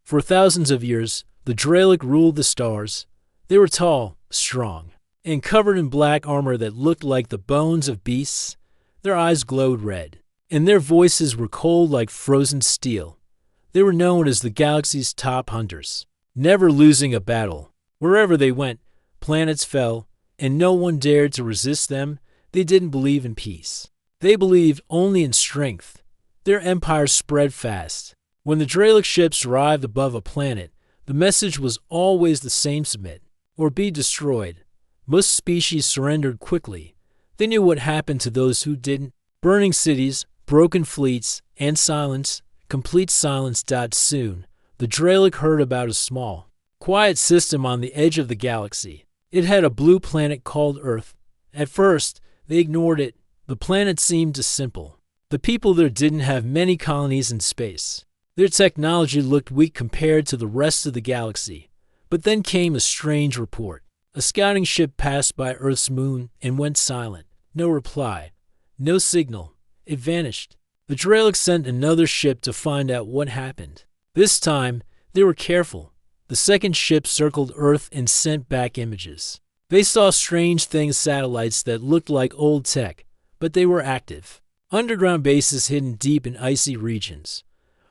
For thousands of years, the Dralic ruled the stars. They were tall, strong, and covered in black armor that looked like the bones of beasts. Their eyes glowed red, and their voices were cold like frozen steel. They were known as the galaxy's top hunters, never losing a battle. Wherever they went, planets fell, and no one dared to resist them. They didn't believe in peace. They believed only in strength. Their empire spread fast. When the Dralic ships arrived above a planet, the message was always the same: submit or be destroyed. Most species surrendered quickly. They knew what happened to those who didn't. Burning cities, broken fleets, and silence, complete silence. Soon, the Dralic heard about a small, quiet system on the edge of the galaxy. It had a blue planet called Earth. At first, they ignored it. The planet seemed too simple. The people there didn't have many colonies in space. Their technology looked weak compared to the rest of the galaxy. But then came a strange report. A scouting ship passed by Earth's moon and went silent. No reply. No signal. It vanished. The Dralic sent another ship to find out what happened. This time, they were careful. The second ship circled Earth and sent back images. They saw strange things, satellites that looked like old tech, but they were active. Underground bases hidden deep in icy regions.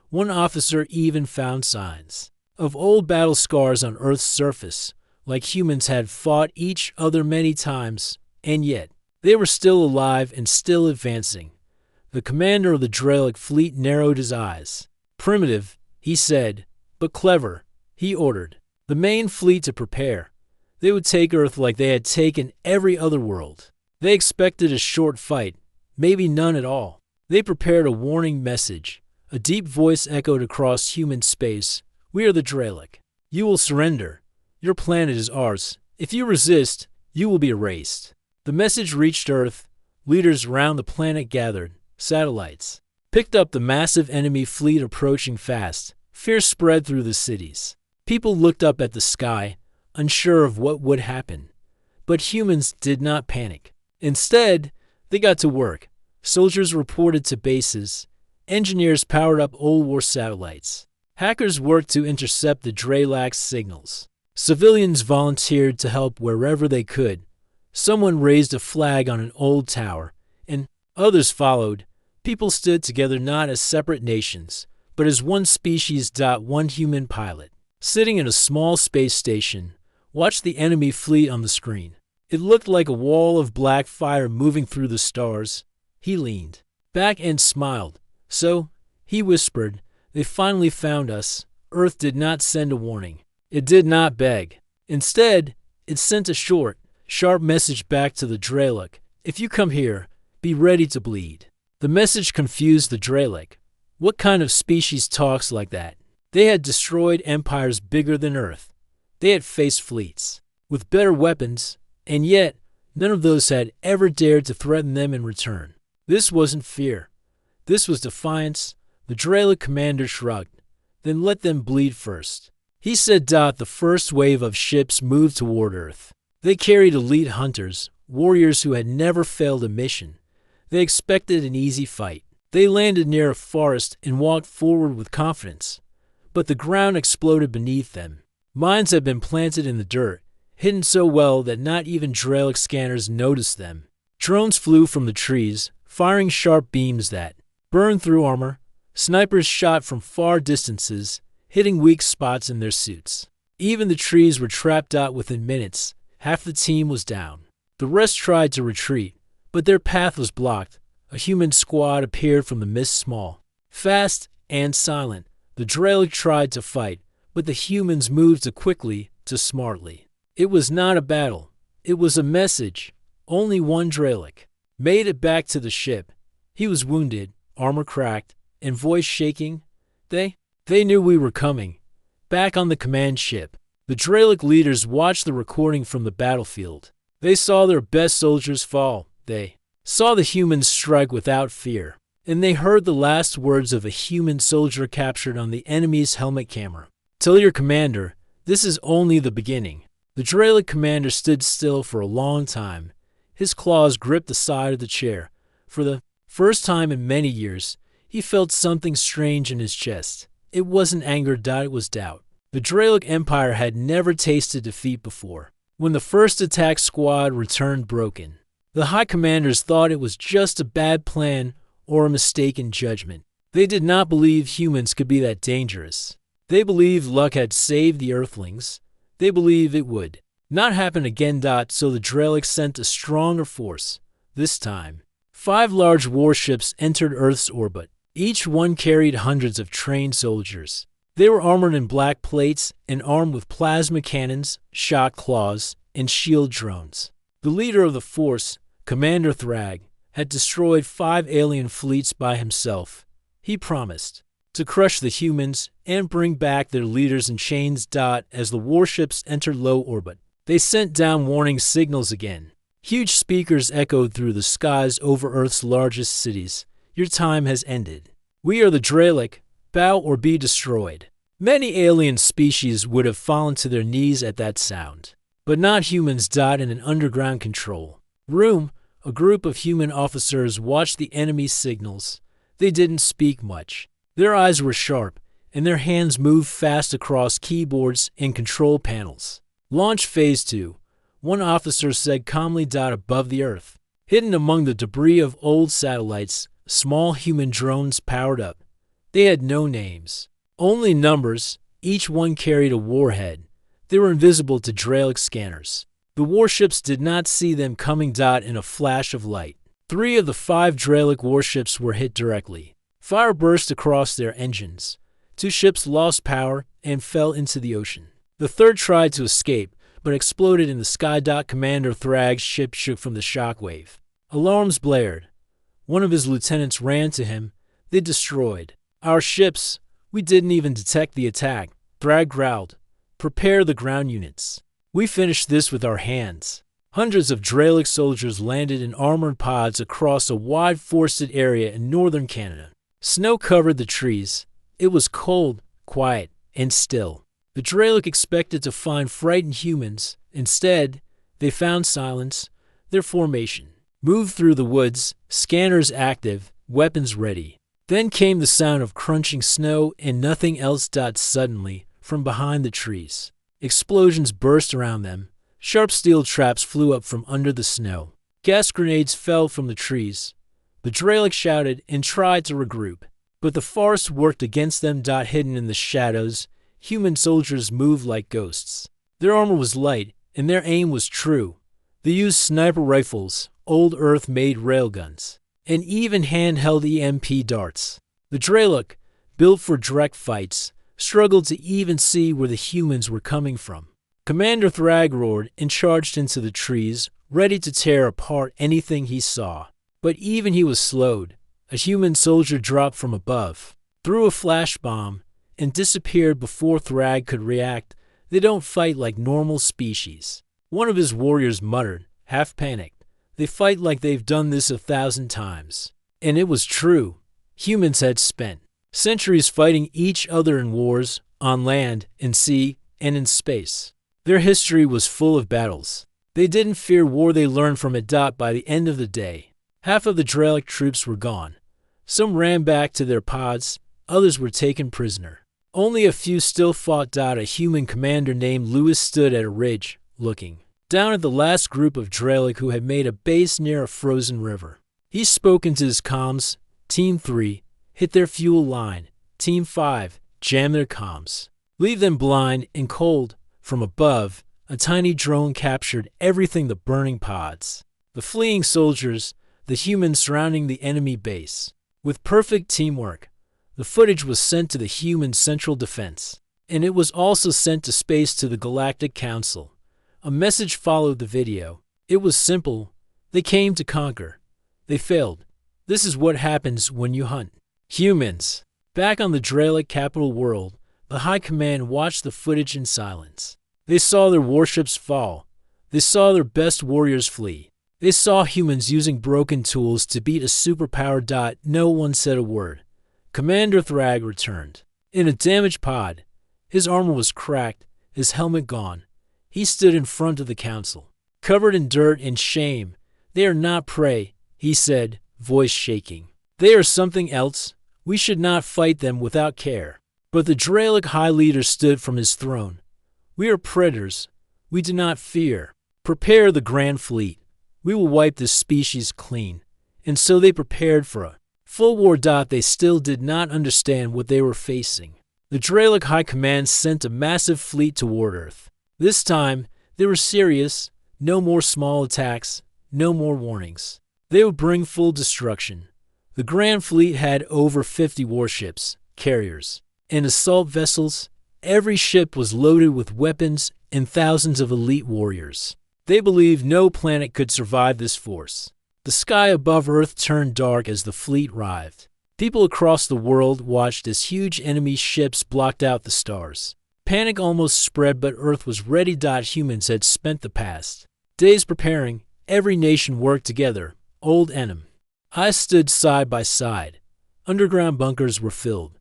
One officer even found signs of old battle scars on Earth's surface, like humans had fought each other many times, and yet they were still alive and still advancing. The commander of the Dralic fleet narrowed his eyes. Primitive, he said, but clever, he ordered the main fleet to prepare. They would take Earth like they had taken every other world. They expected a short fight, maybe none at all. They prepared a warning message. A deep voice echoed across human space. We are the Dralic. You will surrender. Your planet is ours. If you resist, you will be erased. The message reached Earth. Leaders around the planet gathered. Satellites picked up the massive enemy fleet approaching fast. Fear spread through the cities. People looked up at the sky, unsure of what would happen. But humans did not panic. Instead, they got to work. Soldiers reported to bases. Engineers powered up old war satellites. Hackers worked to intercept the Dralac's signals. Civilians volunteered to help wherever they could. Someone raised a flag on an old tower, and others followed. People stood together not as separate nations, but as one species. One human pilot, sitting in a small space station, watched the enemy fleet on the screen. It looked like a wall of black fire moving through the stars. He leaned back and smiled. So, he whispered, they finally found us. Earth did not send a warning. It did not beg. Instead, it sent a short, sharp message back to the Dralic. If you come here, be ready to bleed. The message confused the Dralic. What kind of species talks like that? They had destroyed empires bigger than Earth. They had faced fleets with better weapons, and yet none of those had ever dared to threaten them in return. This wasn't fear. This was defiance. The Dralic commander shrugged. Then let them bleed first. He said. The first wave of ships moved toward Earth. They carried elite hunters, warriors who had never failed a mission. They expected an easy fight. They landed near a forest and walked forward with confidence. But the ground exploded beneath them. Mines had been planted in the dirt, hidden so well that not even Dralic scanners noticed them. Drones flew from the trees, firing sharp beams that burned through armor. Snipers shot from far distances, hitting weak spots in their suits. Even the trees were trapped. Within minutes, half the team was down. The rest tried to retreat, but their path was blocked. A human squad appeared from the mist, small, fast, and silent. The Dralic tried to fight, but the humans moved too quickly, too smartly. It was not a battle. It was a message. Only one Dralic made it back to the ship. He was wounded, armor cracked, and voice shaking. They knew we were coming. Back on the command ship, the Dralic leaders watched the recording from the battlefield. They saw their best soldiers fall. They saw the humans strike without fear. And they heard the last words of a human soldier captured on the enemy's helmet camera. Tell your commander, this is only the beginning. The Dralic commander stood still for a long time. His claws gripped the side of the chair. For the first time in many years, he felt something strange in his chest. It wasn't anger. It was doubt. The Dralic Empire had never tasted defeat before. When the first attack squad returned broken, the High Commanders thought it was just a bad plan or a mistaken judgment. They did not believe humans could be that dangerous. They believed luck had saved the Earthlings. They believed it would not happen again. So the Dralic sent a stronger force. This time, 5 large warships entered Earth's orbit. Each one carried hundreds of trained soldiers. They were armored in black plates and armed with plasma cannons, shock claws, and shield drones. The leader of the force, Commander Thrag, had destroyed 5 alien fleets by himself. He promised to crush the humans and bring back their leaders in chains. As the warships entered low orbit, they sent down warning signals again. Huge speakers echoed through the skies over Earth's largest cities. Your time has ended. We are the Dralic. Bow or be destroyed. Many alien species would have fallen to their knees at that sound, but not humans. In an underground control room, a group of human officers watched the enemy's signals. They didn't speak much. Their eyes were sharp, and their hands moved fast across keyboards and control panels. Launch Phase 2, one officer said calmly. Above the Earth, hidden among the debris of old satellites, small human drones powered up. They had no names, only numbers. Each one carried a warhead. They were invisible to Dralic scanners. The warships did not see them coming. In a flash of light, 3 of the 5 Dralic warships were hit directly. Fire burst across their engines. 2 ships lost power and fell into the ocean. The third tried to escape, but exploded in the sky. Commander Thrag's ship shook from the shockwave. Alarms blared. One of his lieutenants ran to him. They destroyed our ships. We didn't even detect the attack. Thrag growled. Prepare the ground units. We finished this with our hands. Hundreds of Dralic soldiers landed in armored pods across a wide forested area in northern Canada. Snow covered the trees. It was cold, quiet, and still. The Dralic expected to find frightened humans. Instead, they found silence. Their formation moved through the woods, scanners active, weapons ready. Then came the sound of crunching snow and nothing else. Suddenly, from behind the trees, explosions burst around them. Sharp steel traps flew up from under the snow. Gas grenades fell from the trees. The Dralic shouted and tried to regroup, but the forest worked against them. Hidden in the shadows, human soldiers moved like ghosts. Their armor was light, and their aim was true. They used sniper rifles, old Earth-made railguns, and even handheld EMP darts. The Dralic, built for direct fights, struggled to even see where the humans were coming from. Commander Thrag roared and charged into the trees, ready to tear apart anything he saw. But even he was slowed. A human soldier dropped from above, threw a flash bomb, and disappeared before Thrag could react. They don't fight like normal species. One of his warriors muttered, half panicked. They fight like they've done this 1,000 times. And it was true. Humans had spent centuries fighting each other in wars, on land, in sea, and in space. Their history was full of battles. They didn't fear war. They learned from it. By the end of the day, half of the Dralic troops were gone. Some ran back to their pods. Others were taken prisoner. Only a few still fought. A human commander named Lewis stood at a ridge, looking down at the last group of Dralic who had made a base near a frozen river. He spoke into his comms. Team 3, hit their fuel line. Team 5, jam their comms. Leave them blind and cold. From above, a tiny drone captured everything: the burning pods, the fleeing soldiers, the humans surrounding the enemy base. With perfect teamwork, the footage was sent to the human central defense, and it was also sent to space to the Galactic Council. A message followed the video. It was simple. They came to conquer. They failed. This is what happens when you hunt humans. Back on the Dralic capital world, the High Command watched the footage in silence. They saw their warships fall. They saw their best warriors flee. They saw humans using broken tools to beat a superpower. No one said a word. Commander Thrag returned. In a damaged pod. His armor was cracked, his helmet gone. He stood in front of the council, covered in dirt and shame. They are not prey, he said, voice shaking. They are something else. We should not fight them without care. But the Dralic High Leader stood from his throne. "We are predators. We do not fear. Prepare the Grand Fleet. We will wipe this species clean." And so they prepared for a full war. They still did not understand what they were facing. The Dralic High Command sent a massive fleet toward Earth. This time, they were serious. No more small attacks, no more warnings. They would bring full destruction. The Grand Fleet had over 50 warships, carriers, and assault vessels. Every ship was loaded with weapons and thousands of elite warriors. They believed no planet could survive this force. The sky above Earth turned dark as the fleet arrived. People across the world watched as huge enemy ships blocked out the stars. Panic almost spread, but Earth was ready. Humans had spent the past days preparing. Every nation worked together, old enemy. I stood side by side. Underground bunkers were filled.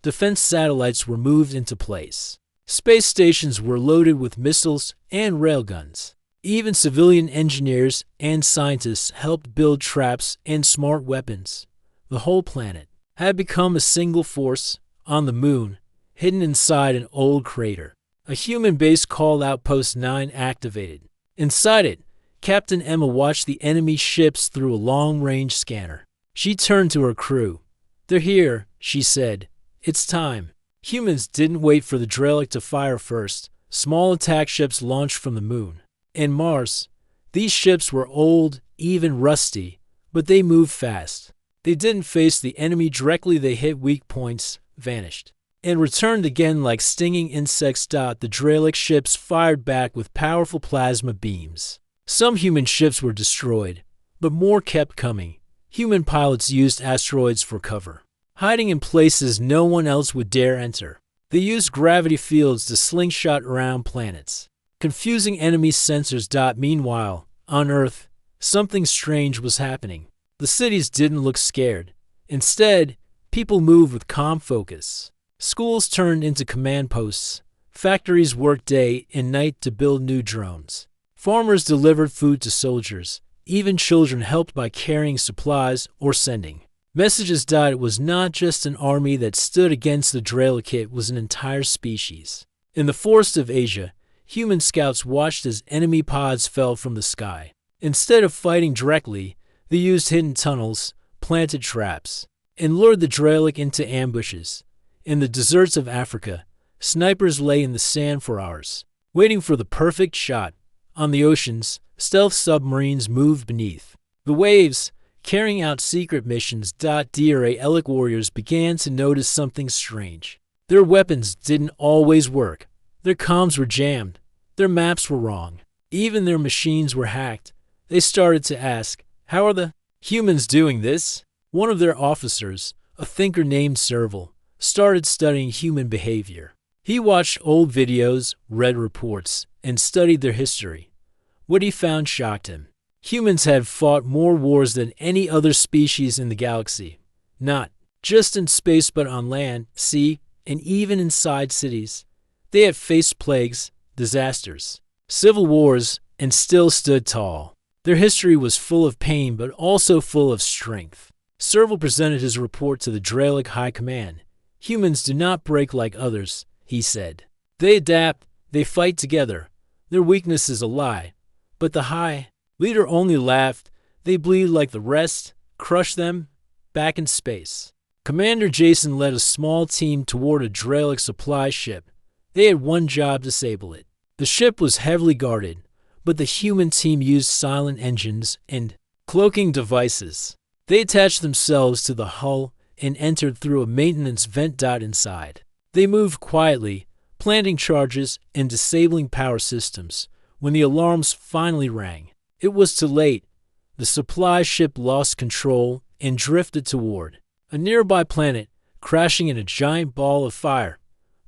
Defense satellites were moved into place. Space stations were loaded with missiles and railguns. Even civilian engineers and scientists helped build traps and smart weapons. The whole planet had become a single force. On the moon, hidden inside an old crater, a human base called Outpost 9 activated. Inside it, Captain Emma watched the enemy ships through a long-range scanner. She turned to her crew. "They're here," she said. "It's time." Humans didn't wait for the Dralic to fire first. Small attack ships launched from the moon and Mars. These ships were old, even rusty, but they moved fast. They didn't face the enemy directly. They hit weak points, vanished, and returned again like stinging insects. The Dralic ships fired back with powerful plasma beams. Some human ships were destroyed, but more kept coming. Human pilots used asteroids for cover, hiding in places no one else would dare enter. They used gravity fields to slingshot around planets, confusing enemy sensors. Meanwhile, on Earth, something strange was happening. The cities didn't look scared. Instead, people moved with calm focus. Schools turned into command posts. Factories worked day and night to build new drones. Farmers delivered food to soldiers. Even children helped by carrying supplies or sending messages. It was not just an army that stood against the Dralic, it was an entire species. In the forests of Asia, human scouts watched as enemy pods fell from the sky. Instead of fighting directly, they used hidden tunnels, planted traps, and lured the Dralic into ambushes. In the deserts of Africa, snipers lay in the sand for hours, waiting for the perfect shot. On the oceans, stealth submarines moved beneath the waves, carrying out secret missions. Dralic warriors began to notice something strange. Their weapons didn't always work. Their comms were jammed. Their maps were wrong. Even their machines were hacked. They started to ask, how are the humans doing this? One of their officers, a thinker named Serval, started studying human behavior. He watched old videos, read reports, and studied their history. What he found shocked him. Humans had fought more wars than any other species in the galaxy. Not just in space, but on land, sea, and even inside cities. They had faced plagues, disasters, civil wars, and still stood tall. Their history was full of pain, but also full of strength. Serval presented his report to the Dralic High Command. Humans do not break like others, he said. They adapt, they fight together. Their weakness is a lie. But the High Leader only laughed. They bleed like the rest, crush them, back in space. Commander Jason led a small team toward a Dralic supply ship. They had one job: disable it. The ship was heavily guarded, but the human team used silent engines and cloaking devices. They attached themselves to the hull and entered through a maintenance vent. Inside, they moved quietly, planting charges and disabling power systems. When the alarms finally rang, it was too late. The supply ship lost control and drifted toward a nearby planet, crashing in a giant ball of fire.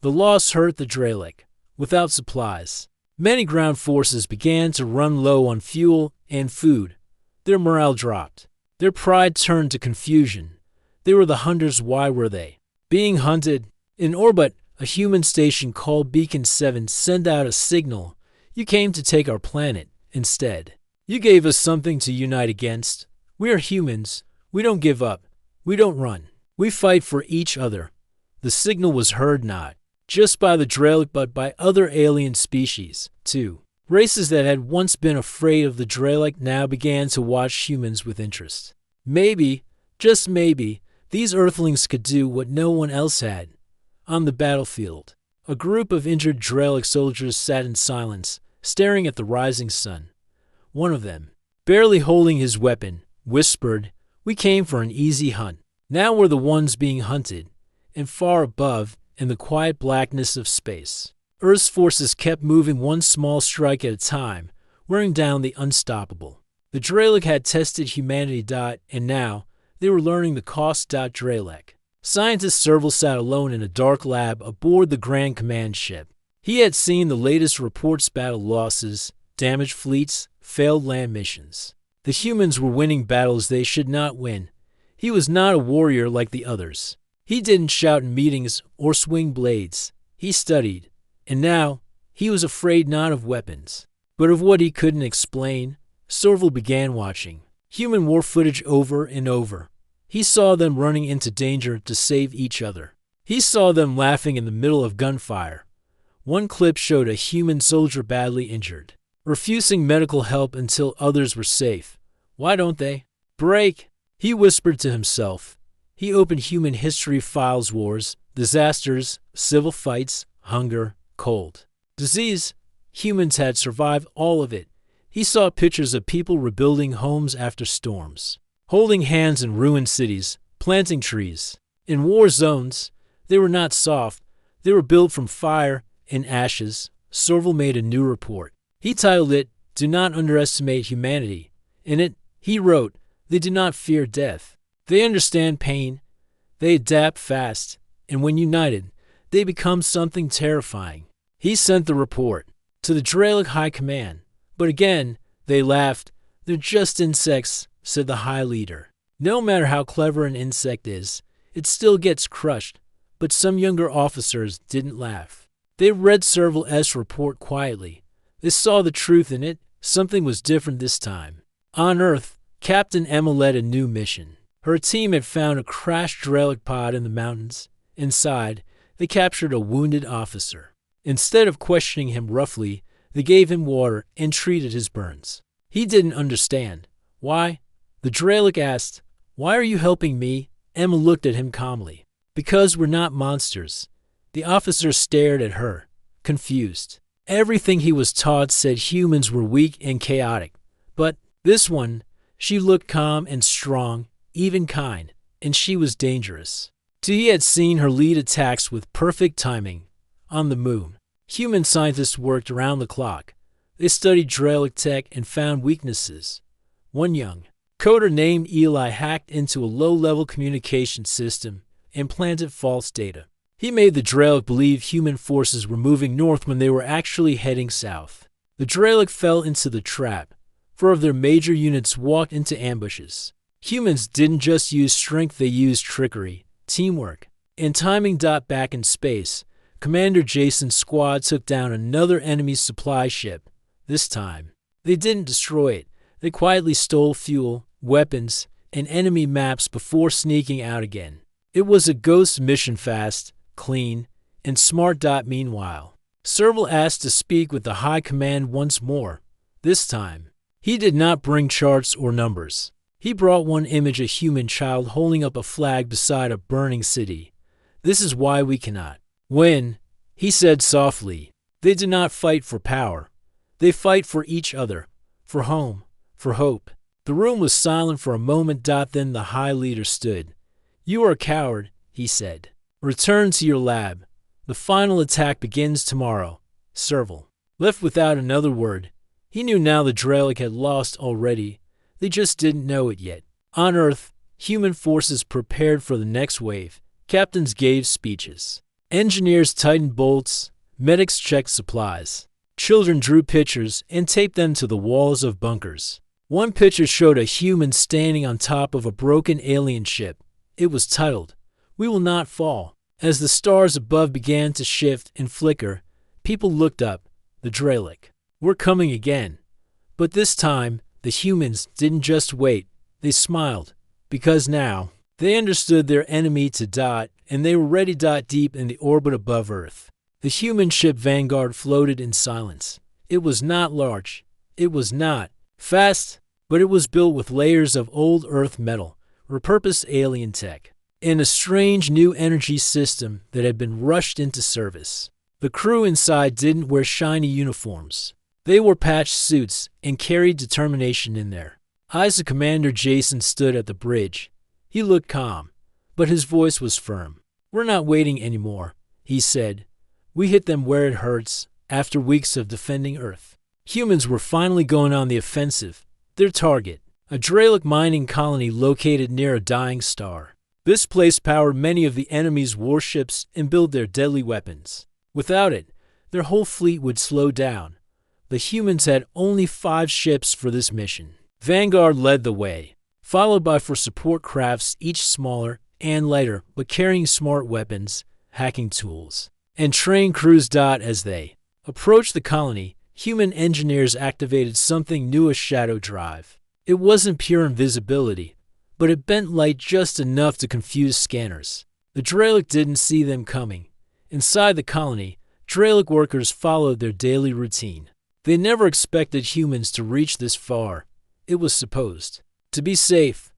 The loss hurt the Dralic. Without supplies, many ground forces began to run low on fuel and food. Their morale dropped. Their pride turned to confusion. They were the hunters. Why were they being hunted? In orbit, a human station called Beacon 7 sent out a signal. You came to take our planet. Instead, you gave us something to unite against. We are humans. We don't give up. We don't run. We fight for each other. The The signal was heard not just by the Dralic but by other alien species, too. Races that had once been afraid of the Dralic now began to watch humans with interest. Maybe, just maybe, these Earthlings could do what no one else had. On the battlefield, a group of injured Dralic soldiers sat in silence, staring at the rising sun. One of them, barely holding his weapon, whispered, "We came for an easy hunt. Now we're the ones being hunted." And far above, in the quiet blackness of space, Earth's forces kept moving one small strike at a time, wearing down the unstoppable. The Dralic had tested humanity. And now, they were learning the cost. Dralic. Scientist Serval sat alone in a dark lab aboard the Grand Command ship. He had seen the latest reports: battle losses, damaged fleets, failed land missions. The humans were winning battles they should not win. He was not a warrior like the others. He didn't shout in meetings or swing blades. He studied. And now, he was afraid not of weapons, but of what he couldn't explain. Serval began watching human war footage over and over. He saw them running into danger to save each other. He saw them laughing in the middle of gunfire. One clip showed a human soldier badly injured, refusing medical help until others were safe. Why don't they break? He whispered to himself. He opened human history files: wars, disasters, civil fights, hunger, cold, disease. Humans had survived all of it. He saw pictures of people rebuilding homes after storms, holding hands in ruined cities, planting trees. In war zones, they were not soft. They were built from fire and ashes. Serval made a new report. He titled it, "Do Not Underestimate Humanity." In it, he wrote, "They do not fear death. They understand pain. They adapt fast. And when united, they become something terrifying." He sent the report to the Dralic High Command. But again, they laughed. "They're just insects," said the High Leader. "No matter how clever an insect is, it still gets crushed." But some younger officers didn't laugh. They read Serval's report quietly. They saw the truth in it. Something was different this time. On Earth, Captain Emma led a new mission. Her team had found a crashed Dralic pod in the mountains. Inside, they captured a wounded officer. Instead of questioning him roughly, they gave him water and treated his burns. He didn't understand. "Why?" The Dralic asked. "Why are you helping me?" Emma looked at him calmly. "Because we're not monsters." The officer stared at her, confused. Everything he was taught said humans were weak and chaotic. But this one, she looked calm and strong, even kind, and she was dangerous. He had seen her lead attacks with perfect timing. On the moon, human scientists worked around the clock. They studied Dralic tech and found weaknesses. One young coder named Eli hacked into a low-level communication system and planted false data. He made the Dralic believe human forces were moving north when they were actually heading south. The Dralic fell into the trap. 4 of their major units walked into ambushes. Humans didn't just use strength, they used trickery, teamwork, and timing. Back in space, Commander Jason's squad took down another enemy supply ship. This time, they didn't destroy it. They quietly stole fuel, weapons, and enemy maps before sneaking out again. It was a ghost mission, fast, clean, and smart. Meanwhile, Serval asked to speak with the High Command once more. This time, he did not bring charts or numbers. He brought one image: a human child holding up a flag beside a burning city. "This is why we cannot win," he said softly. "They do not fight for power. They fight for each other, for home, for hope." The room was silent for a moment. Then the High Leader stood. "You are a coward," he said. "Return to your lab. The final attack begins tomorrow." Serval left without another word. He knew now the Dralic had lost already. They just didn't know it yet. On Earth, human forces prepared for the next wave. Captains gave speeches. Engineers tightened bolts. Medics checked supplies. Children drew pictures and taped them to the walls of bunkers. One picture showed a human standing on top of a broken alien ship. It was titled, "We Will Not Fall." As the stars above began to shift and flicker, people looked up. The Dralic were coming again. But this time, the humans didn't just wait. They smiled. Because now, they understood their enemy. and they were ready. Deep in the orbit above Earth, the human ship Vanguard floated in silence. It was not large. It was not fast, but it was built with layers of old Earth metal, repurposed alien tech, and a strange new energy system that had been rushed into service. The crew inside didn't wear shiny uniforms. They wore patched suits and carried determination in their eyes. Commander Jason stood at the bridge. He looked calm, but his voice was firm. "We're not waiting anymore," he said. "We hit them where it hurts." After weeks of defending Earth, humans were finally going on the offensive. Their target, a Dralic mining colony located near a dying star. This place powered many of the enemy's warships and built their deadly weapons. Without it, their whole fleet would slow down. The humans had only 5 ships for this mission. Vanguard led the way, followed by 4 support crafts, each smaller and lighter, but carrying smart weapons, hacking tools, and trained crews. As they approached the colony, human engineers activated something new, a shadow drive. It wasn't pure invisibility, but it bent light just enough to confuse scanners. The Dralic didn't see them coming. Inside the colony, Dralic workers followed their daily routine. They never expected humans to reach this far. It was supposed to be safe.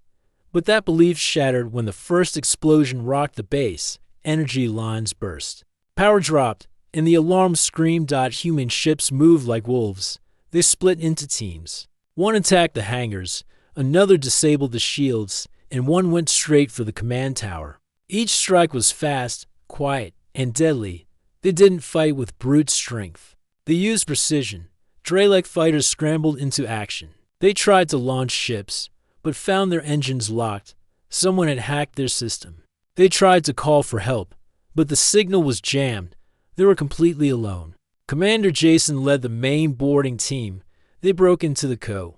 But that belief shattered when the first explosion rocked the base. Energy lines burst. Power dropped, and the alarm screamed. Human ships moved like wolves. They split into teams. One attacked the hangars, another disabled the shields, and one went straight for the command tower. Each strike was fast, quiet, and deadly. They didn't fight with brute strength. They used precision. Dralic fighters scrambled into action. They tried to launch ships, but found their engines locked. Someone had hacked their system. They tried to call for help, but the signal was jammed. They were completely alone. Commander Jason led the main boarding team. They broke into the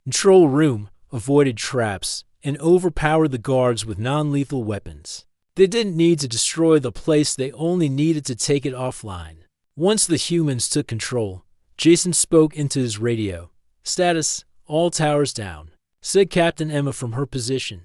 control room, avoided traps, and overpowered the guards with non-lethal weapons. They didn't need to destroy the place, they only needed to take it offline. Once the humans took control, Jason spoke into his radio. "Status, all towers down," said Captain Emma from her position.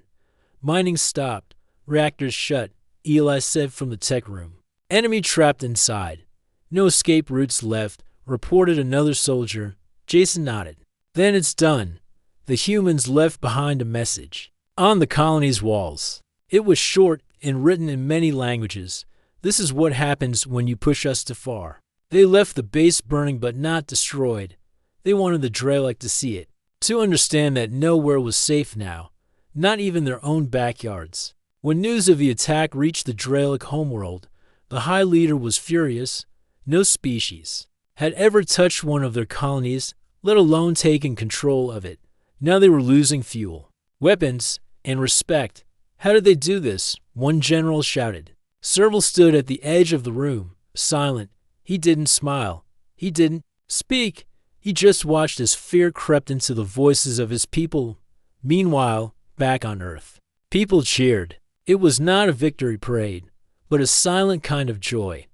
"Mining stopped. Reactors shut," Eli said from the tech room. "Enemy trapped inside. No escape routes left," reported another soldier. Jason nodded. "Then it's done." The humans left behind a message on the colony's walls. It was short and written in many languages. "This is what happens when you push us too far." They left the base burning but not destroyed. They wanted the Dralic to see it, to understand that nowhere was safe now, not even their own backyards. When news of the attack reached the Dralic homeworld, the High Leader was furious. No species had ever touched one of their colonies, let alone taken control of it. Now they were losing fuel, weapons, and respect. "How did they do this?" one general shouted. Serval stood at the edge of the room, silent. He didn't smile. He didn't speak. He just watched as fear crept into the voices of his people. Meanwhile, back on Earth, people cheered. It was not a victory parade, but a silent kind of joy.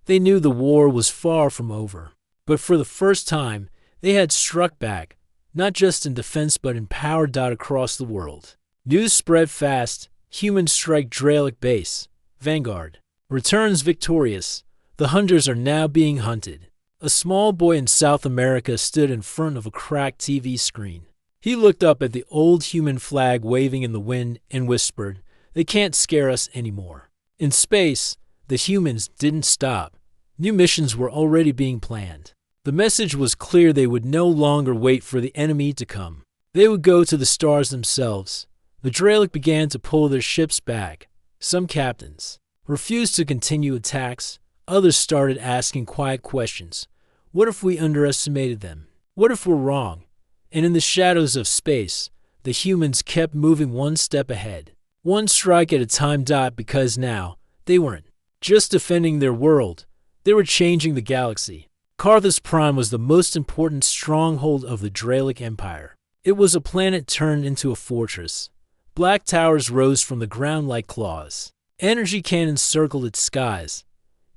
They knew the war was far from over. But for the first time, they had struck back, not just in defense but in power. Across the world, news spread fast. Humans strike Dralic base. Vanguard returns victorious. The hunters are now being hunted. A small boy in South America stood in front of a cracked TV screen. He looked up at the old human flag waving in the wind and whispered, "They can't scare us anymore." In space, the humans didn't stop. New missions were already being planned. The message was clear: they would no longer wait for the enemy to come. They would go to the stars themselves. The Dralic began to pull their ships back. Some captains refused to continue attacks. Others started asking quiet questions. What if we underestimated them? What if we're wrong? And in the shadows of space, the humans kept moving one step ahead, one strike at a time. Because now, they weren't just defending their world, they were changing the galaxy. Carthus Prime was the most important stronghold of the Dralic Empire. It was a planet turned into a fortress. Black towers rose from the ground like claws. Energy cannons circled its skies.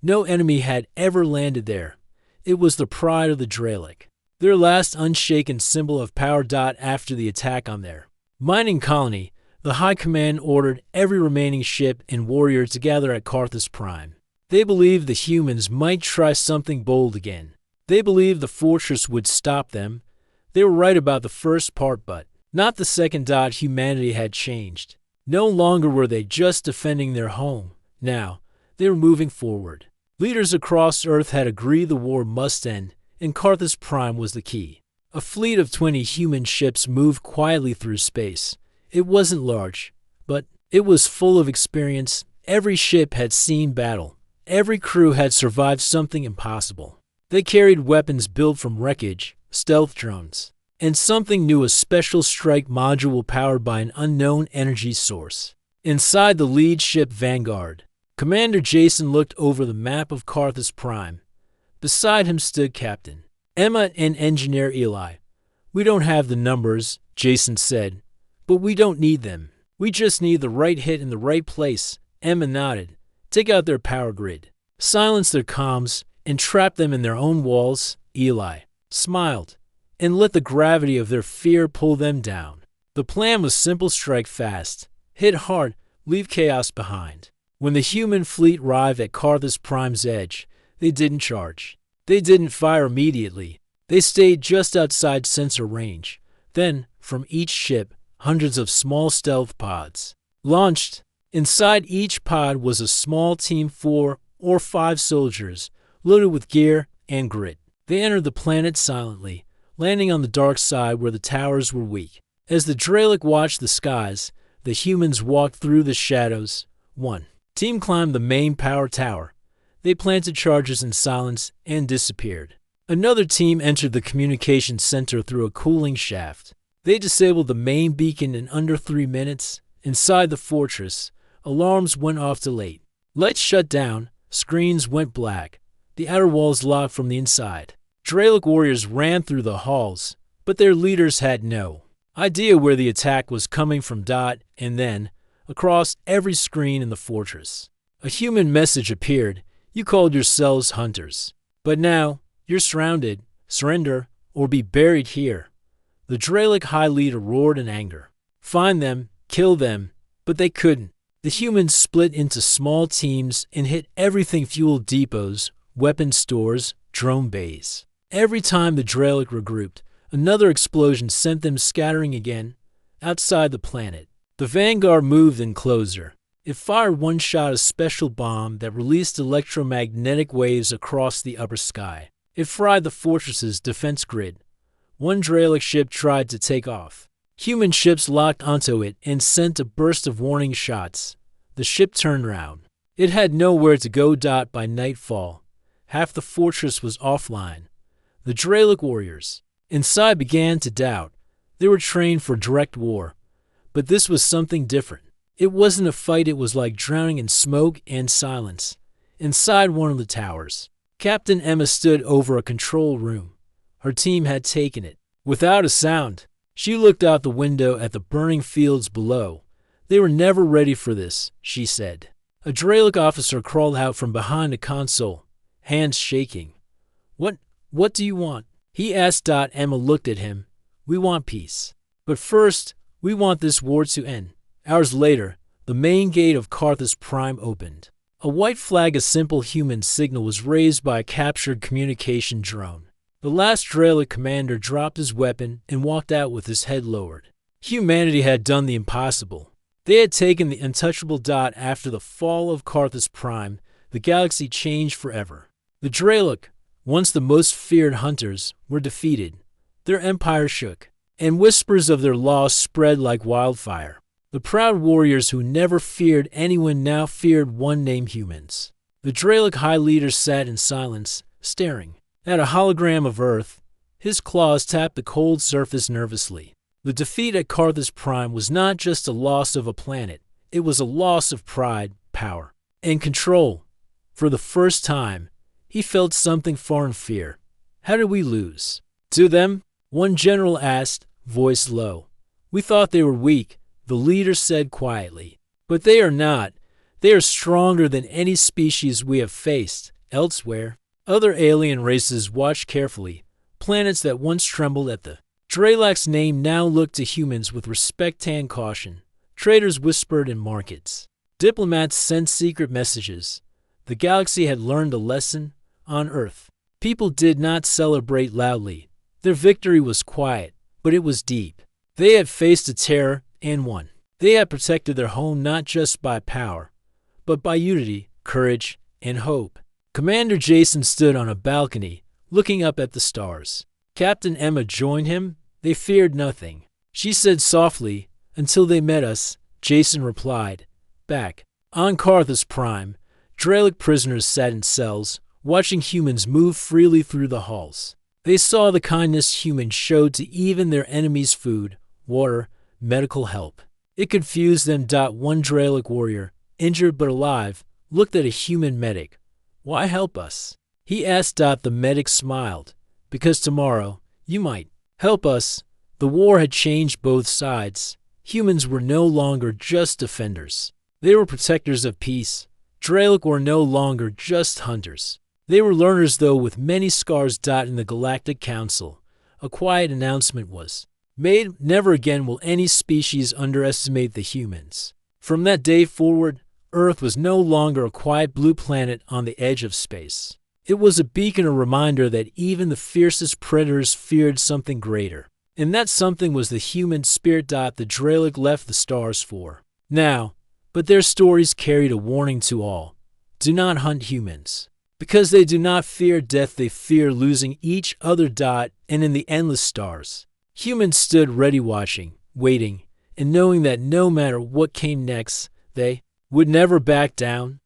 No enemy had ever landed there. It was the pride of the Dralic, their last unshaken symbol of power. After the attack on their mining colony, The High Command ordered every remaining ship and warrior to gather at Carthus Prime. They believed the humans might try something bold again. They believed the fortress would stop them. They were right about the first part, but not the second. Humanity had changed. No longer were they just defending their home. Now, they were moving forward. Leaders across Earth had agreed the war must end, and Carthus Prime was the key. A fleet of 20 human ships moved quietly through space. It wasn't large, but it was full of experience. Every ship had seen battle. Every crew had survived something impossible. They carried weapons built from wreckage, stealth drones, and something new, a special strike module powered by an unknown energy source. Inside the lead ship Vanguard, Commander Jason looked over the map of Carthus Prime. Beside him stood Captain Emma and Engineer Eli. "We don't have the numbers," Jason said, "but we don't need them. We just need the right hit in the right place." Emma nodded. "Take out their power grid, silence their comms, and trap them in their own walls." Eli smiled, "and let the gravity of their fear pull them down." The plan was simple: strike fast, hit hard, leave chaos behind. When the human fleet arrived at Carthus Prime's edge, they didn't charge. They didn't fire immediately. They stayed just outside sensor range. Then, from each ship, hundreds of small stealth pods launched. Inside each pod was a small team, 4 or 5 soldiers, loaded with gear and grit. They entered the planet silently, landing on the dark side where the towers were weak. As the Dralic watched the skies, the humans walked through the shadows. One team climbed the main power tower. They planted charges in silence and disappeared. Another team entered the communication center through a cooling shaft. They disabled the main beacon in under 3 minutes. Inside the fortress, alarms went off delayed. Lights shut down, screens went black. The outer walls locked from the inside. Dralic warriors ran through the halls, but their leaders had no idea where the attack was coming from. And then, across every screen in the fortress, a human message appeared. "You called yourselves hunters, but now you're surrounded. Surrender or be buried here." The Dralic High Leader roared in anger. Find them, kill them, but they couldn't. The humans split into small teams and hit everything: fuel depots, weapon stores, drone bays. Every time the Dralic regrouped, another explosion sent them scattering again. Outside the planet, the Vanguard moved in closer. It fired one shot, a special bomb that released electromagnetic waves across the upper sky. It fried the fortress's defense grid. One Dralic ship tried to take off. Human ships locked onto it and sent a burst of warning shots. The ship turned around. It had nowhere to go. By nightfall, half the fortress was offline. The Dralic warriors inside began to doubt. They were trained for direct war, but this was something different. It wasn't a fight. It was like drowning in smoke and silence. Inside one of the towers, Captain Emma stood over a control room. Her team had taken it. Without a sound, she looked out the window at the burning fields below. "They were never ready for this," she said. A Dralic officer crawled out from behind a console, hands shaking. What do you want?" he asked. Emma looked at him. "We want peace. But first, we want this war to end." Hours later, the main gate of Carthus Prime opened. A white flag, a simple human signal, was raised by a captured communication drone. The last Dralic commander dropped his weapon and walked out with his head lowered. Humanity had done the impossible. They had taken the untouchable. After the fall of Carthus Prime, the galaxy changed forever. The Dralic, once the most feared hunters, were defeated. Their empire shook, and whispers of their loss spread like wildfire. The proud warriors who never feared anyone now feared one named humans. The Dralic High Leader sat in silence, staring at a hologram of Earth. His claws tapped the cold surface nervously. The defeat at Carthus Prime was not just a loss of a planet. It was a loss of pride, power, and control. For the first time, he felt something foreign: fear. "How did we lose?" "To them?" one general asked, voice low. "We thought they were weak," the leader said quietly. "But they are not. They are stronger than any species we have faced elsewhere." Other alien races watched carefully. Planets that once trembled at the Dralac's name now looked to humans with respect and caution. Traders whispered in markets. Diplomats sent secret messages. The galaxy had learned a lesson. On Earth, people did not celebrate loudly. Their victory was quiet, but it was deep. They had faced a terror and won. They had protected their home not just by power, but by unity, courage, and hope. Commander Jason stood on a balcony, looking up at the stars. Captain Emma joined him. They feared nothing. She said softly, "Until they met us," Jason replied. Back on Carthus Prime, Dralic prisoners sat in cells, watching humans move freely through the halls. They saw the kindness humans showed to even their enemies' food, water, medical help. It confused them. One Dralic warrior, injured but alive, looked at a human medic. "Why help us?" he asked. The medic smiled. "Because tomorrow, you might help us." The war had changed both sides. Humans were no longer just defenders. They were protectors of peace. Dralic were no longer just hunters. They were learners, though, with many scars. In the Galactic Council, a quiet announcement was made. Never again will any species underestimate the humans. From that day forward, Earth was no longer a quiet blue planet on the edge of space. It was a beacon, a reminder that even the fiercest predators feared something greater. And that something was the human spirit. The Dralic left the stars for now, but their stories carried a warning to all. Do not hunt humans. Because they do not fear death, they fear losing each other. And in the endless stars, humans stood ready, watching, waiting, and knowing that no matter what came next, they would never back down.